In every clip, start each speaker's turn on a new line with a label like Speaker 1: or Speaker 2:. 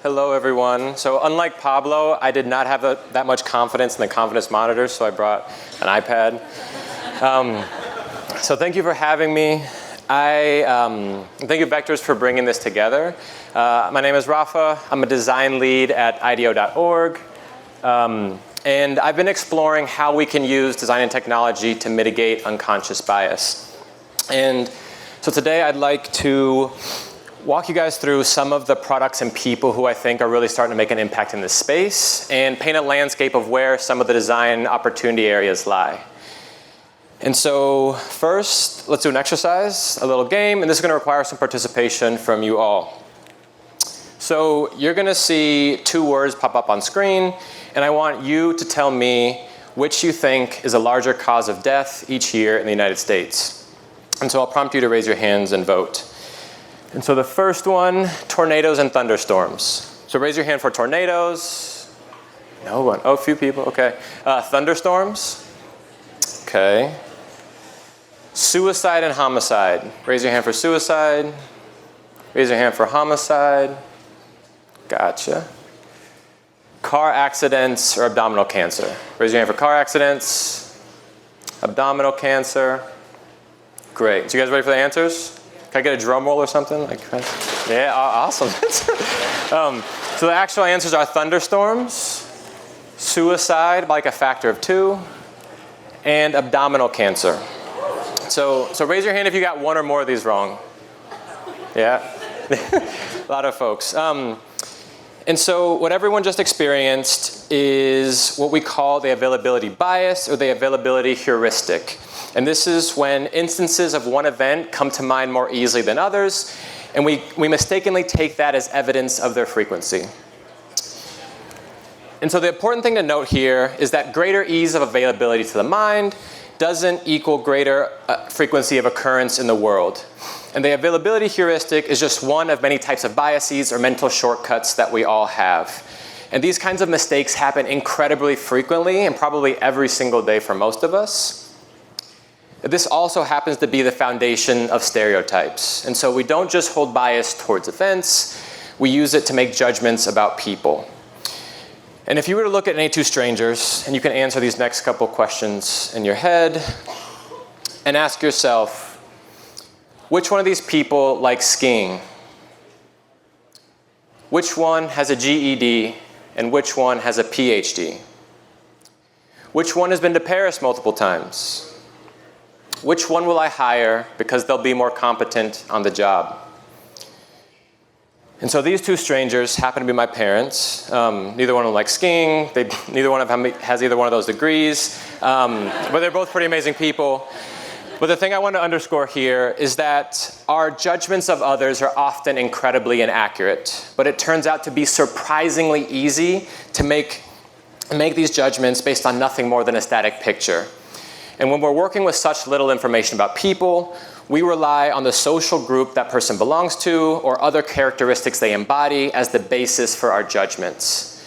Speaker 1: Hello, everyone. So unlike Pablo, I did not have that much confidence in the confidence monitor, so I brought an iPad. So thank you for having me. Thank you, Vectors, for bringing this together. My name is Rafa. I'm a design lead at IDEO.org. And I've been exploring how we can use design and technology to mitigate unconscious bias. And so today I'd like to walk you guys through some of the products and people who I think are really starting to make an impact in this space and paint a landscape of where some of the design opportunity areas lie. And so first, let's do an exercise, a little game, and this is going to require some participation from you all. So you're going to see two words pop up on screen, and I want you to tell me which you think is a larger cause of death each year in the United States. And so I'll prompt you to raise your hands and vote. And so the first one, tornadoes and thunderstorms. So raise your hand for tornadoes. No one. Oh, a few people. Okay. Thunderstorms. Okay. Suicide and homicide. Raise your hand for suicide. Raise your hand for homicide. Gotcha. Car accidents or abdominal cancer. Raise your hand for car accidents. Abdominal cancer. Great. So you guys ready for the answers? Can I get a drum roll or something? Yeah, awesome. So the actual answers are thunderstorms, suicide by like a factor of 2, and abdominal cancer. So raise your hand if you got one or more of these wrong. Yeah, a lot of folks. And so what everyone just experienced is what we call the availability bias or the availability heuristic. And this is when instances of one event come to mind more easily than others, and we mistakenly take that as evidence of their frequency. And so the important thing to note here is that greater ease of availability to the mind doesn't equal greater frequency of occurrence in the world. And the availability heuristic is just one of many types of biases or mental shortcuts that we all have. And these kinds of mistakes happen incredibly frequently and probably every single day for most of us. This also happens to be the foundation of stereotypes. And so we don't just hold bias towards events, we use it to make judgments about people. And if you were to look at any two strangers, and you can answer these next couple questions in your head, and ask yourself, which one of these people likes skiing? Which one has a GED, and which one has a PhD? Which one has been to Paris multiple times? Which one will I hire because they'll be more competent on the job? And so these two strangers happen to be my parents. Neither one of them likes skiing. Neither one of them has either one of those degrees. But they're both pretty amazing people. But the thing I want to underscore here is that our judgments of others are often incredibly inaccurate. But it turns out to be surprisingly easy to make these judgments based on nothing more than a static picture. And when we're working with such little information about people, we rely on the social group that person belongs to or other characteristics they embody as the basis for our judgments.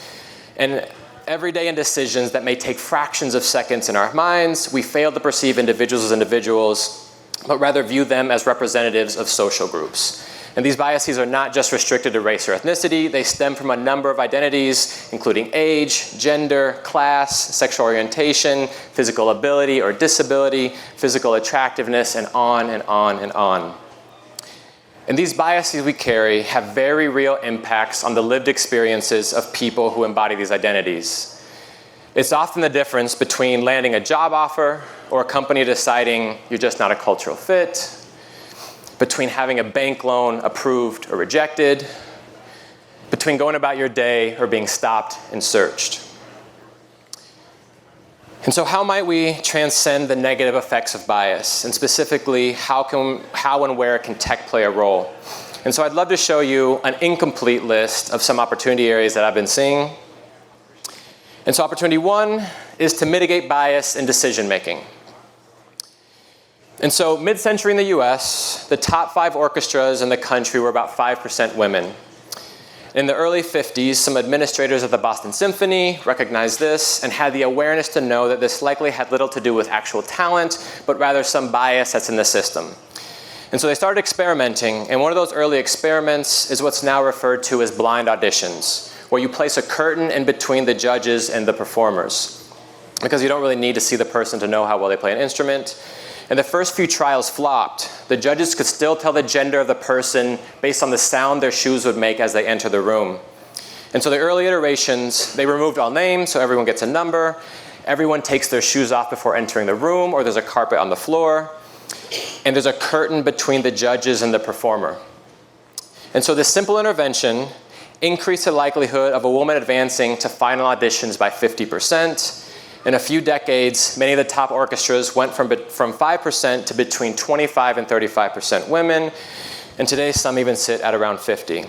Speaker 1: And every day in decisions that may take fractions of seconds in our minds, we fail to perceive individuals as individuals, but rather view them as representatives of social groups. And these biases are not just restricted to race or ethnicity. They stem from a number of identities, including age, gender, class, sexual orientation, physical ability or disability, physical attractiveness, and on and on and on. And these biases we carry have very real impacts on the lived experiences of people who embody these identities. It's often the difference between landing a job offer or a company deciding you're just not a cultural fit, between having a bank loan approved or rejected, between going about your day or being stopped and searched. And so how might we transcend the negative effects of bias? And specifically, how and where can tech play a role? And so I'd love to show you an incomplete list of some opportunity areas that I've been seeing. And so opportunity 1 is to mitigate bias in decision making. And so mid-century in the US, the top 5 orchestras in the country were about 5% women. In the early 50s, some administrators of the Boston Symphony recognized this and had the awareness to know that this likely had little to do with actual talent, but rather some bias that's in the system. And so they started experimenting, and one of those early experiments is what's now referred to as blind auditions, where you place a curtain in between the judges and the performers, because you don't really need to see the person to know how well they play an instrument. And the first few trials flopped. The judges could still tell the gender of the person based on the sound their shoes would make as they enter the room. And so the early iterations, they removed all names, so everyone gets a number. Everyone takes their shoes off before entering the room, or there's a carpet on the floor. And there's a curtain between the judges and the performer. And so this simple intervention increased the likelihood of a woman advancing to final auditions by 50%. In a few decades, many of the top orchestras went from 5% to between 25 and 35% women, and today some even sit at around 50.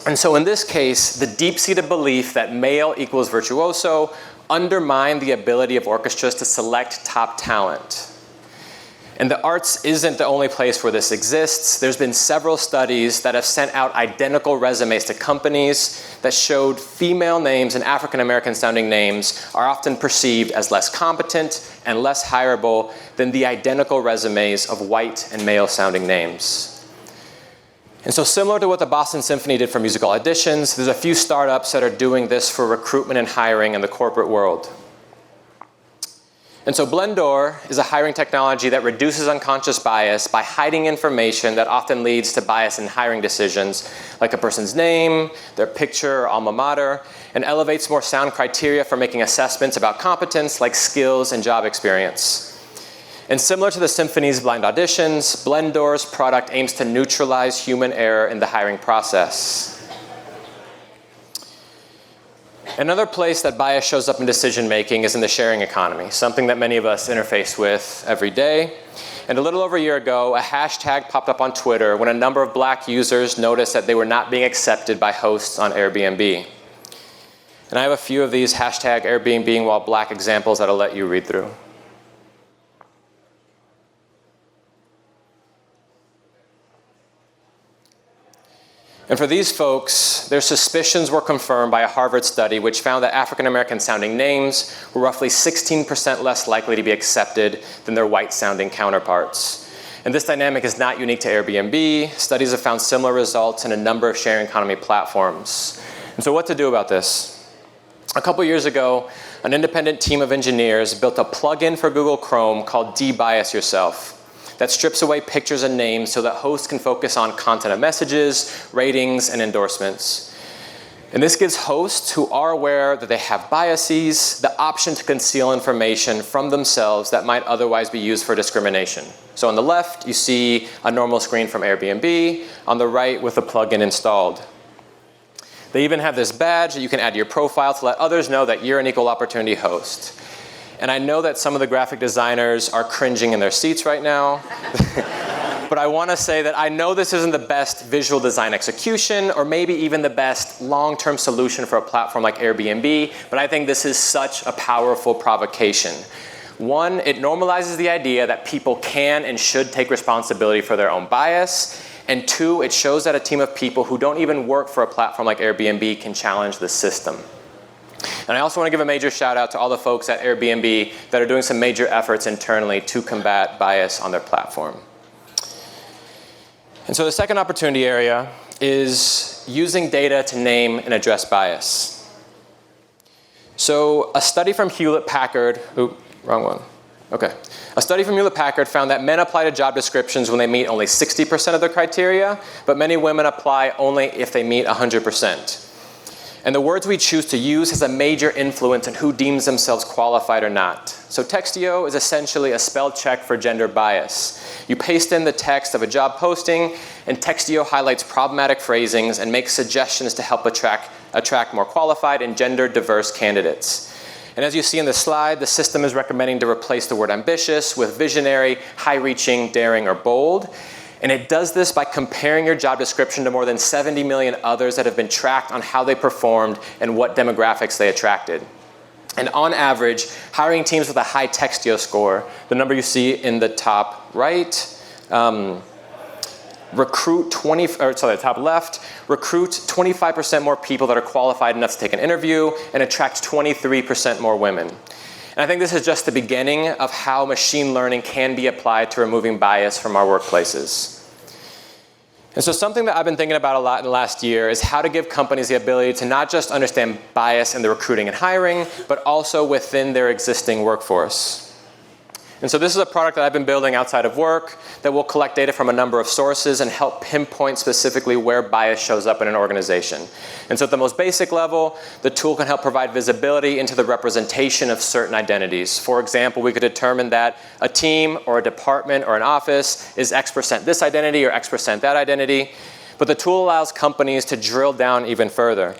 Speaker 1: And so in this case, the deep-seated belief that male equals virtuoso undermined the ability of orchestras to select top talent. And the arts isn't the only place where this exists. There's been several studies that have sent out identical resumes to companies that showed female names and African-American sounding names are often perceived as less competent and less hireable than the identical resumes of white and male sounding names. And so similar to what the Boston Symphony did for musical auditions, there's a few startups that are doing this for recruitment and hiring in the corporate world. And so Blendor is a hiring technology that reduces unconscious bias by hiding information that often leads to bias in hiring decisions, like a person's name, their picture, or alma mater, and elevates more sound criteria for making assessments about competence, like skills and job experience. And similar to the Symphony's blind auditions, Blendor's product aims to neutralize human error in the hiring process. Another place that bias shows up in decision-making is in the sharing economy, something that many of us interface with every day. And a little over a year ago, a hashtag popped up on Twitter when a number of Black users noticed that they were not being accepted by hosts on Airbnb. And I have a few of these hashtag Airbnb while Black examples that I'll let you read through. And for these folks, their suspicions were confirmed by a Harvard study which found that African-American sounding names were roughly 16% less likely to be accepted than their white sounding counterparts. And this dynamic is not unique to Airbnb. Studies have found similar results in a number of sharing economy platforms. And so what to do about this? A couple years ago, an independent team of engineers built a plugin for Google Chrome called De-Bias Yourself that strips away pictures and names so that hosts can focus on content of messages, ratings, and endorsements. And this gives hosts who are aware that they have biases the option to conceal information from themselves that might otherwise be used for discrimination. So on the left, you see a normal screen from Airbnb, on the right with the plugin installed. They even have this badge that you can add to your profile to let others know that you're an equal opportunity host. And I know that some of the graphic designers are cringing in their seats right now. But I want to say that I know this isn't the best visual design execution or maybe even the best long-term solution for a platform like Airbnb, but I think this is such a powerful provocation. One, it normalizes the idea that people can and should take responsibility for their own bias. And two, it shows that a team of people who don't even work for a platform like Airbnb can challenge the system. And I also want to give a major shout out to all the folks at Airbnb that are doing some major efforts internally to combat bias on their platform. And so the second opportunity area is using data to name and address bias. So a study from Hewlett-Packard, wrong one. Okay. A study from Hewlett-Packard found that men apply to job descriptions when they meet only 60% of their criteria, but many women apply only if they meet 100%. And the words we choose to use has a major influence on who deems themselves qualified or not. So Textio is essentially a spell check for gender bias. You paste in the text of a job posting, and Textio highlights problematic phrasings and makes suggestions to help attract more qualified and gender diverse candidates. And as you see in the slide, the system is recommending to replace the word ambitious with visionary, high-reaching, daring, or bold. And it does this by comparing your job description to more than 70 million others that have been tracked on how they performed and what demographics they attracted. And on average, hiring teams with a high Textio score, the number you see in the top right, recruit top left, recruit 25% more people that are qualified enough to take an interview and attract 23% more women. And I think this is just the beginning of how machine learning can be applied to removing bias from our workplaces. And so something that I've been thinking about a lot in the last year is how to give companies the ability to not just understand bias in the recruiting and hiring, but also within their existing workforce. And so this is a product that I've been building outside of work that will collect data from a number of sources and help pinpoint specifically where bias shows up in an organization. And so at the most basic level, the tool can help provide visibility into the representation of certain identities. For example, we could determine that a team or a department or an office is X% this identity or X% that identity. But the tool allows companies to drill down even further.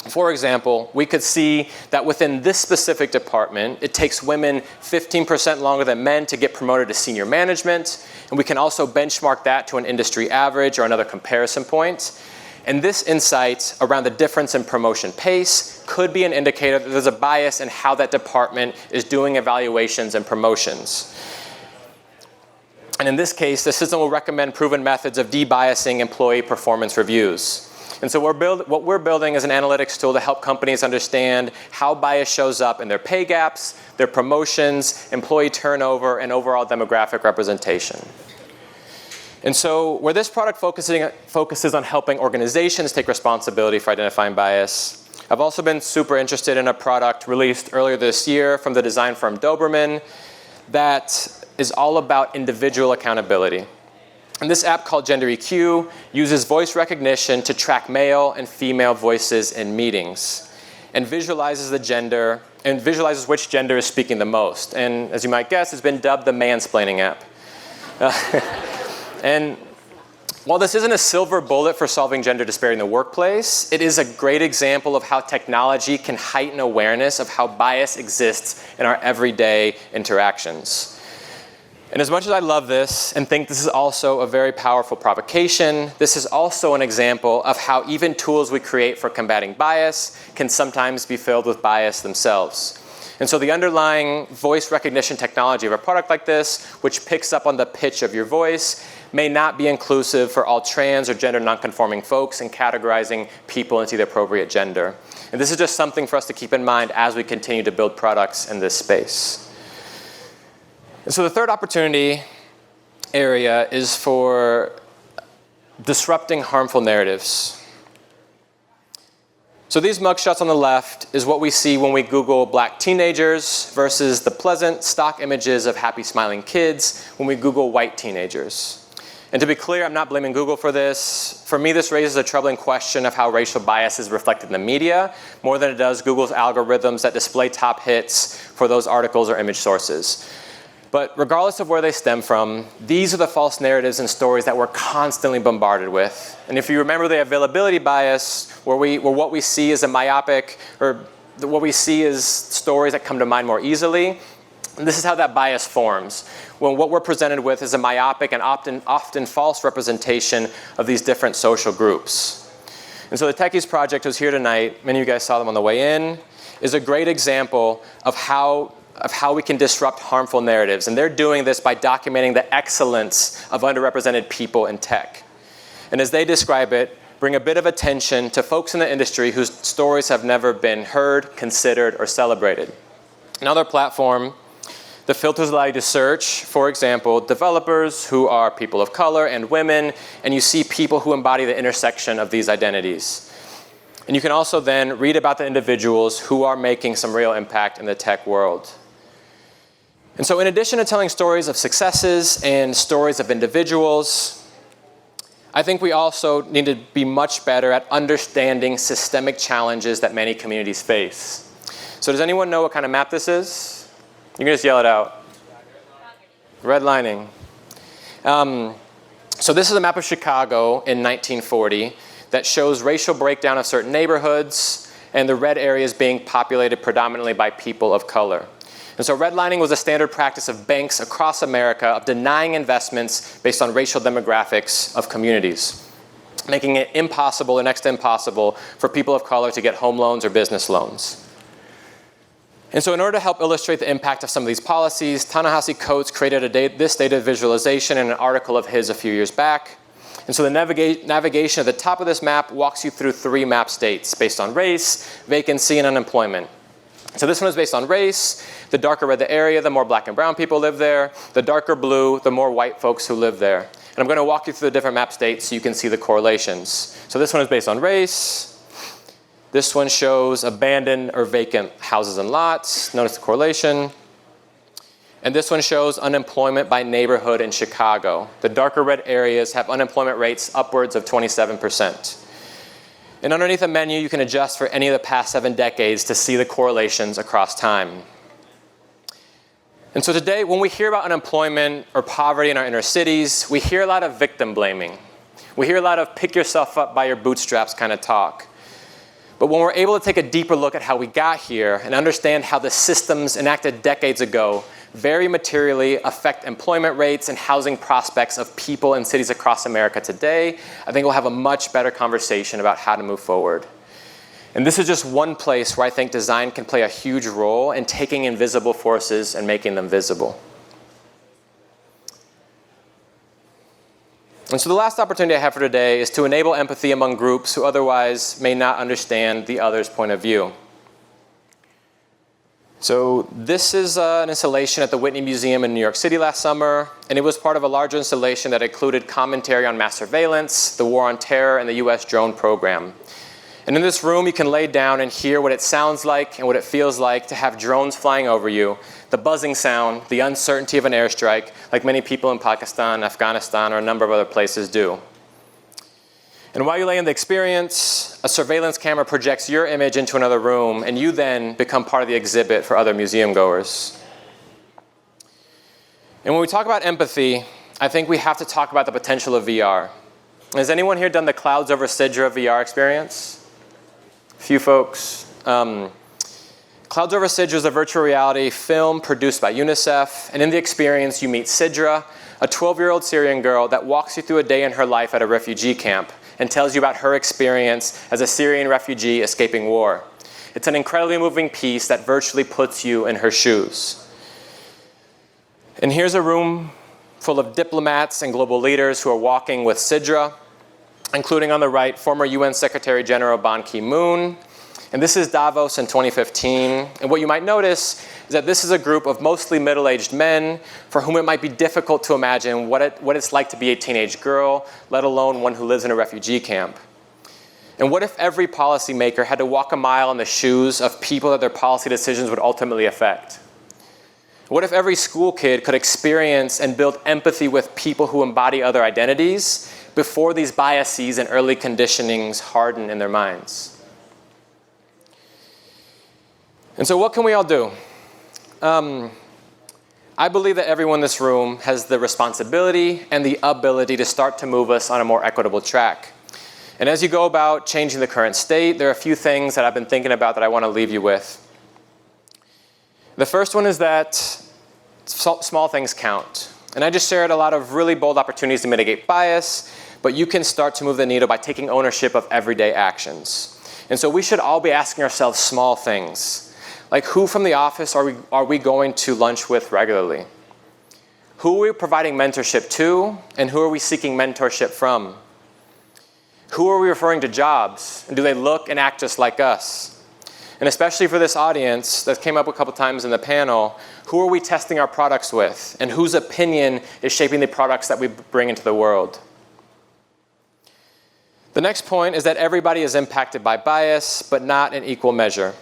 Speaker 1: For example, we could see that within this specific department, it takes women 15% longer than men to get promoted to senior management. And we can also benchmark that to an industry average or another comparison point. And this insight around the difference in promotion pace could be an indicator that there's a bias in how that department is doing evaluations and promotions. And in this case, the system will recommend proven methods of debiasing employee performance reviews. And so what we're building is an analytics tool to help companies understand how bias shows up in their pay gaps, their promotions, employee turnover, and overall demographic representation. And so where this product focuses on helping organizations take responsibility for identifying bias, I've also been super interested in a product released earlier this year from the design firm Doberman that is all about individual accountability. And this app called Gender EQ uses voice recognition to track male and female voices in meetings and visualizes the gender and visualizes which gender is speaking the most. And as you might guess, it's been dubbed the mansplaining app. And while this isn't a silver bullet for solving gender disparity in the workplace, it is a great example of how technology can heighten awareness of how bias exists in our everyday interactions. And as much as I love this and think this is also a very powerful provocation, this is also an example of how even tools we create for combating bias can sometimes be filled with bias themselves. And so the underlying voice recognition technology of a product like this, which picks up on the pitch of your voice, may not be inclusive for all trans or gender nonconforming folks in categorizing people into the appropriate gender. And this is just something for us to keep in mind as we continue to build products in this space. And so the third opportunity area is for disrupting harmful narratives. So these mugshots on the left is what we see when we Google black teenagers versus the pleasant stock images of happy smiling kids when we Google white teenagers. And to be clear, I'm not blaming Google for this. For me, this raises a troubling question of how racial bias is reflected in the media more than it does Google's algorithms that display top hits for those articles or image sources. But regardless of where they stem from, these are the false narratives and stories that we're constantly bombarded with. And if you remember the availability bias, where what we see is a myopic, or what we see is stories that come to mind more easily, and this is how that bias forms. When what we're presented with is a myopic and often false representation of these different social groups. And so the Techies Project, who's here tonight, many of you guys saw them on the way in, is a great example of how we can disrupt harmful narratives. And they're doing this by documenting the excellence of underrepresented people in tech. And as they describe it, bring a bit of attention to folks in the industry whose stories have never been heard, considered, or celebrated. In our platform, the filters allow you to search, for example, developers who are people of color and women, and you see people who embody the intersection of these identities. And you can also then read about the individuals who are making some real impact in the tech world. And so in addition to telling stories of successes and stories of individuals, I think we also need to be much better at understanding systemic challenges that many communities face. So does anyone know what kind of map this is? You can just yell it out. Redlining. So this is a map of Chicago in 1940 that shows racial breakdown of certain neighborhoods and the red areas being populated predominantly by people of color. And so redlining was a standard practice of banks across America of denying investments based on racial demographics of communities, making it impossible or next to impossible for people of color to get home loans or business loans. And so in order to help illustrate the impact of some of these policies, Ta-Nehisi Coates created this data visualization in an article of his a few years back. And so the navigation at the top of this map walks you through 3 map states based on race, vacancy, and unemployment. So this one is based on race. The darker red the area, the more black and brown people live there. The darker blue, the more white folks who live there. And I'm going to walk you through the different map states so you can see the correlations. So this one is based on race. This one shows abandoned or vacant houses and lots. Notice the correlation. And this one shows unemployment by neighborhood in Chicago. The darker red areas have unemployment rates upwards of 27%. And underneath the menu, you can adjust for any of the past 7 decades to see the correlations across time. And so today, when we hear about unemployment or poverty in our inner cities, we hear a lot of victim blaming. We hear a lot of pick yourself up by your bootstraps kind of talk. But when we're able to take a deeper look at how we got here and understand how the systems enacted decades ago very materially affect employment rates and housing prospects of people in cities across America today, I think we'll have a much better conversation about how to move forward. And this is just one place where I think design can play a huge role in taking invisible forces and making them visible. And so the last opportunity I have for today is to enable empathy among groups who otherwise may not understand the other's point of view. So this is an installation at the Whitney Museum in New York City last summer, and it was part of a larger installation that included commentary on mass surveillance, the war on terror, and the US drone program. And in this room, you can lay down and hear what it sounds like and what it feels like to have drones flying over you, the buzzing sound, the uncertainty of an airstrike, like many people in Pakistan, Afghanistan, or a number of other places do. And while you lay in the experience, a surveillance camera projects your image into another room, and you then become part of the exhibit for other museum goers. And when we talk about empathy, I think we have to talk about the potential of VR. Has anyone here done the Clouds over Sidra VR experience? A few folks. Clouds over Sidra is a virtual reality film produced by UNICEF, and in the experience you meet Sidra, a 12-year-old Syrian girl that walks you through a day in her life at a refugee camp and tells you about her experience as a Syrian refugee escaping war. It's an incredibly moving piece that virtually puts you in her shoes. And here's a room full of diplomats and global leaders who are walking with Sidra, including on the right, former UN Secretary General Ban Ki-moon. And this is Davos in 2015. And what you might notice is that this is a group of mostly middle-aged men for whom it might be difficult to imagine what it's like to be a teenage girl, let alone one who lives in a refugee camp. And what if every policymaker had to walk a mile in the shoes of people that their policy decisions would ultimately affect? What if every school kid could experience and build empathy with people who embody other identities before these biases and early conditionings harden in their minds? And so what can we all do? I believe that everyone in this room has the responsibility and the ability to start to move us on a more equitable track. And as you go about changing the current state, there are a few things that I've been thinking about that I want to leave you with. The first one is that small things count. And I just shared a lot of really bold opportunities to mitigate bias, but you can start to move the needle by taking ownership of everyday actions. And so we should all be asking ourselves small things. Like, who from the office are we going to lunch with regularly? Who are we providing mentorship to, and who are we seeking mentorship from? Who are we referring to jobs, and do they look and act just like us? And especially for this audience that came up a couple times in the panel, who are we testing our products with, and whose opinion is shaping the products that we bring into the world? The next point is that everybody is impacted by bias, but not in equal measure.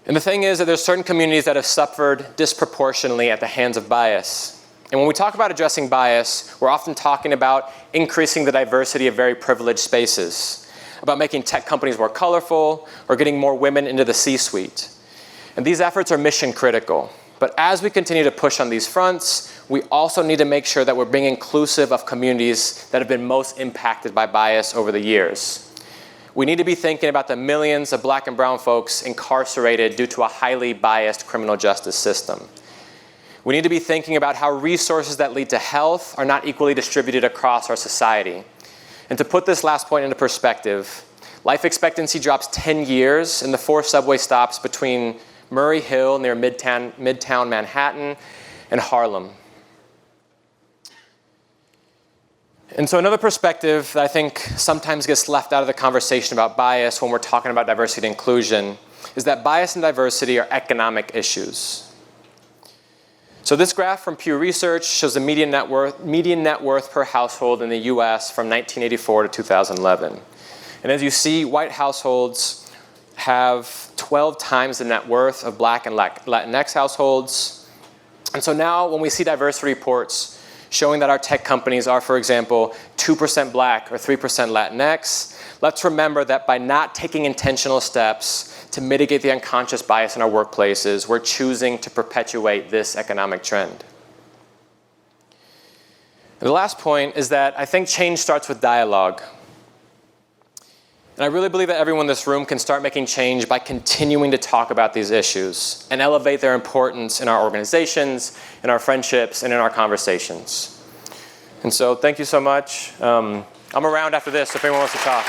Speaker 1: And the thing is that there's certain communities that have suffered disproportionately at the hands of bias. And when we talk about addressing bias, we're often talking about increasing the diversity of very privileged spaces, about making tech companies more colorful, or getting more women into the C-suite. And these efforts are mission critical. But as we continue to push on these fronts, we also need to make sure that we're being inclusive of communities that have been most impacted by bias over the years. We need to be thinking about the millions of black and brown folks incarcerated due to a highly biased criminal justice system. We need to be thinking about how resources that lead to health are not equally distributed across our society. And to put this last point into perspective, life expectancy drops 10 years in the 4 subway stops between Murray Hill near Midtown Manhattan and Harlem. And so another perspective that I think sometimes gets left out of the conversation about bias when we're talking about diversity and inclusion is that bias and diversity are economic issues. So this graph from Pew Research shows the median net worth per household in the US from 1984 to 2011. And as you see, white households have 12 times the net worth of Black and Latinx households. And so now when we see diversity reports showing that our tech companies are, for example, 2% Black or 3% Latinx, let's remember that by not taking intentional steps to mitigate the unconscious bias in our workplaces, we're choosing to perpetuate this economic trend. And the last point is that I think change starts with dialogue. And I really believe that everyone in this room can start making change by continuing to talk about these issues and elevate their importance in our organizations, in our friendships, and in our conversations. And so thank you so much. I'm around after this if anyone wants to talk.